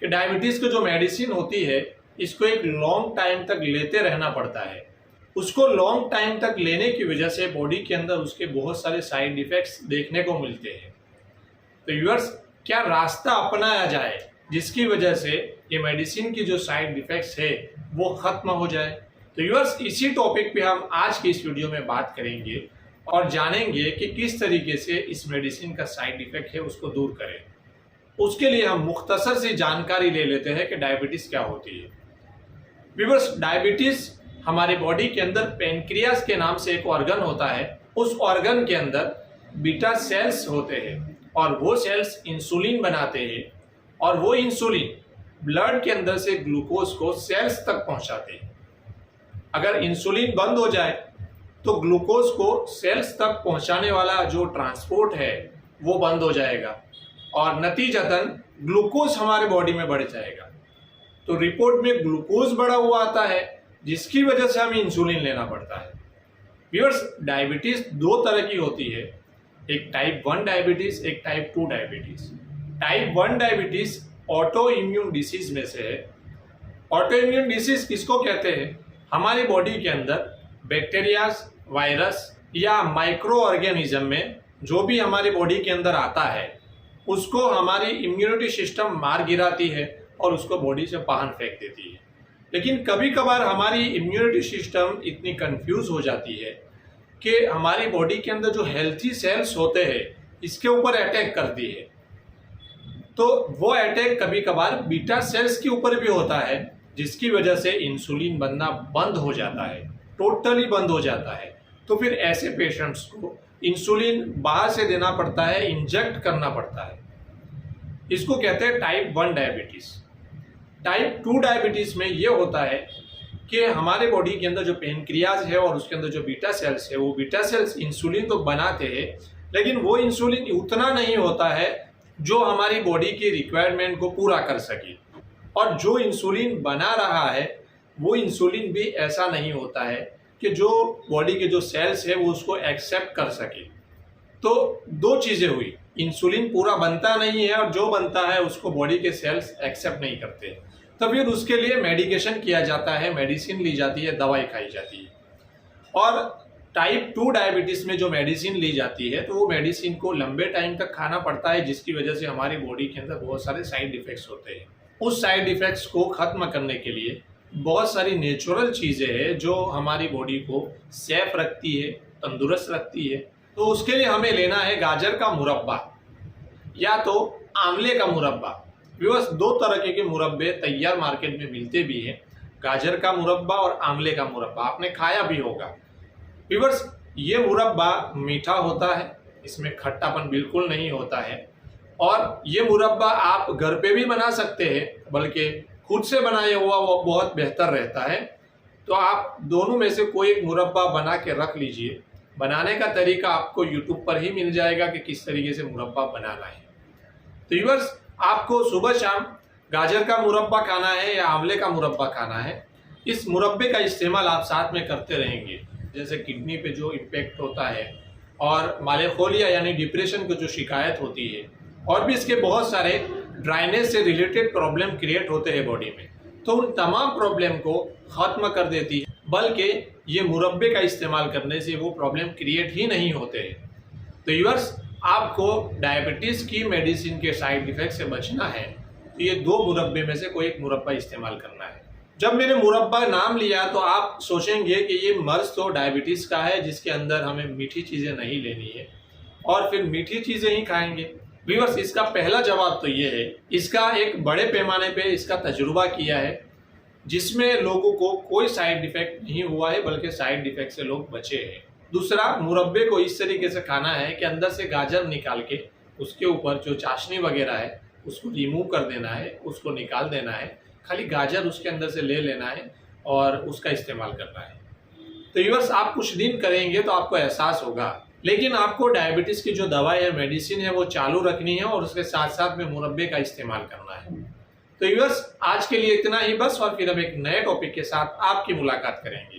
कि डायबिटीज़ की जो मेडिसिन होती है इसको एक लॉन्ग टाइम तक लेते रहना पड़ता है। उसको लॉन्ग टाइम तक लेने की वजह से बॉडी के अंदर उसके बहुत सारे साइड इफ़ेक्ट्स देखने को मिलते हैं। तो व्यूअर्स, क्या रास्ता अपनाया जाए जिसकी वजह से ये मेडिसिन की जो साइड इफ़ेक्ट्स है वो ख़त्म हो जाए? तो व्यूअर्स, इसी टॉपिक पे हम आज की इस वीडियो में बात करेंगे और जानेंगे कि किस तरीके से इस मेडिसिन का साइड इफ़ेक्ट है उसको दूर करें। उसके लिए हम मुख्तसर सी जानकारी ले लेते हैं कि डायबिटीज़ क्या होती है। व्यूअर्स, डायबिटीज़ हमारे बॉडी के अंदर पेनक्रियास के नाम से एक ऑर्गन होता है। उस ऑर्गन के अंदर बीटा सेल्स होते हैं और वो सेल्स इंसुलिन बनाते हैं और वो इंसुलिन ब्लड के अंदर से ग्लूकोज को सेल्स तक पहुंचाते हैं। अगर इंसुलिन बंद हो जाए तो ग्लूकोज को सेल्स तक पहुंचाने वाला जो ट्रांसपोर्ट है वो बंद हो जाएगा और नतीजतन ग्लूकोज हमारे बॉडी में बढ़ जाएगा। तो रिपोर्ट में ग्लूकोज बढ़ा हुआ आता है जिसकी वजह से हमें इंसुलिन लेना पड़ता है। व्यूअर्स, डायबिटीज दो तरह की होती है, एक टाइप 1 डायबिटीज, एक type 2 diabetes. Type 1 diabetes auto immune disease में से है। ऑटो इम्यून डिसीज किसको कहते हैं? हमारी बॉडी के अंदर बैक्टीरियाज, वायरस या माइक्रो ऑर्गेनिज्म में जो भी हमारी बॉडी के अंदर आता है उसको हमारी इम्यूनिटी सिस्टम मार गिराती है और उसको बॉडी से बाहर फेंक देती है। लेकिन कभी कभार हमारी इम्यूनिटी सिस्टम इतनी कंफ्यूज हो जाती है कि हमारी बॉडी के अंदर जो हेल्थी सेल्स होते हैं इसके ऊपर अटैक करती है। तो वो अटैक कभी कभार बीटा सेल्स के ऊपर भी होता है जिसकी वजह से इंसुलिन बनना बंद हो जाता है, टोटली बंद हो जाता है। तो फिर ऐसे पेशेंट्स को इंसुलिन बाहर से देना पड़ता है, इंजेक्ट करना पड़ता है। इसको कहते हैं टाइप 1 डायबिटीज। टाइप 2 डायबिटीज में ये होता है कि हमारे बॉडी के अंदर जो पेनक्रियाज है और उसके अंदर जो बीटा सेल्स है वो बीटा सेल्स इंसुलिन तो बनाते हैं लेकिन वो इंसुलिन उतना नहीं होता है जो हमारी बॉडी की रिक्वायरमेंट को पूरा कर सके। और जो इंसुलिन बना रहा है वो इंसुलिन भी ऐसा नहीं होता है कि जो बॉडी के जो सेल्स है वो उसको एक्सेप्ट कर सके। तो दो चीज़ें हुई, इंसुलिन पूरा बनता नहीं है और जो बनता है उसको बॉडी के सेल्स एक्सेप्ट नहीं करते। तो फिर उसके लिए मेडिकेशन किया जाता है, मेडिसिन ली जाती है, दवाई खाई जाती है। और टाइप 2 डायबिटीज़ में जो मेडिसिन ली जाती है तो वो मेडिसिन को लंबे टाइम तक खाना पड़ता है जिसकी वजह से हमारी बॉडी के अंदर बहुत सारे साइड इफ़ेक्ट्स होते हैं। उस साइड इफ़ेक्ट्स को ख़त्म करने के लिए बहुत सारी नेचुरल चीज़ें हैं जो हमारी बॉडी को सेफ रखती है, तंदुरुस्त रखती है। तो उसके लिए हमें लेना है गाजर का मुरब्बा या तो आंवले का मुरब्बा। व्यूअर्स, दो तरह के मुरब्बे तैयार मार्केट में मिलते भी हैं, गाजर का मुरब्बा और आंवले का मुरब्बा। आपने खाया भी होगा। व्यूअर्स, ये मुरब्बा मीठा होता है, इसमें खट्टापन बिल्कुल नहीं होता है और ये मुरब्बा आप घर पे भी बना सकते हैं, बल्कि खुद से बनाया हुआ वो बहुत बेहतर रहता है। तो आप दोनों में से कोई एक मुरब्बा बना के रख लीजिए। बनाने का तरीका आपको यूट्यूब पर ही मिल जाएगा कि किस तरीके से मुरब्बा बनाना है। तो व्यूअर्स, आपको सुबह शाम गाजर का मुरब्बा खाना है या आंवले का मुरब्बा खाना है। इस मुरब्बे का इस्तेमाल आप साथ में करते रहेंगे। जैसे किडनी पे जो इम्पेक्ट होता है और मालेकोलिया यानी डिप्रेशन की जो शिकायत होती है और भी इसके बहुत सारे ड्राइनेस से रिलेटेड प्रॉब्लम क्रिएट होते हैं बॉडी में, तो उन तमाम प्रॉब्लम को ख़त्म कर देती है। बल्कि ये मुरब्बे का इस्तेमाल करने से वो प्रॉब्लम क्रिएट ही नहीं होते हैं। तो व्यूअर्स, आपको डायबिटीज़ की मेडिसिन के साइड इफ़ेक्ट से बचना है तो ये दो मुरब्बे में से कोई एक मुरब्बा इस्तेमाल करना है। जब मैंने मुरब्बा नाम लिया तो आप सोचेंगे कि ये मर्ज तो डायबिटीज़ का है जिसके अंदर हमें मीठी चीज़ें नहीं लेनी है और फिर मीठी चीज़ें ही खाएंगे। व्यूअर्स, इसका पहला जवाब तो ये है, इसका एक बड़े पैमाने पे इसका तजुर्बा किया है जिसमें लोगों को कोई साइड इफ़ेक्ट नहीं हुआ है बल्कि साइड इफ़ेक्ट से लोग बचे हैं। दूसरा, मुरब्बे को इस तरीके से खाना है कि अंदर से गाजर निकाल के उसके ऊपर जो चाशनी वगैरह है उसको रिमूव कर देना है, उसको निकाल देना है, खाली गाजर उसके अंदर से ले लेना है और उसका इस्तेमाल करना है। तो व्यूअर्स, आप कुछ दिन करेंगे तो आपको एहसास होगा। लेकिन आपको डायबिटीज़ की जो दवाई है, मेडिसिन है, वो चालू रखनी है और उसके साथ साथ में मुरब्बे का इस्तेमाल करना है। तो व्यूअर्स, आज के लिए इतना ही बस, और फिर हम एक नए टॉपिक के साथ आपकी मुलाकात करेंगे।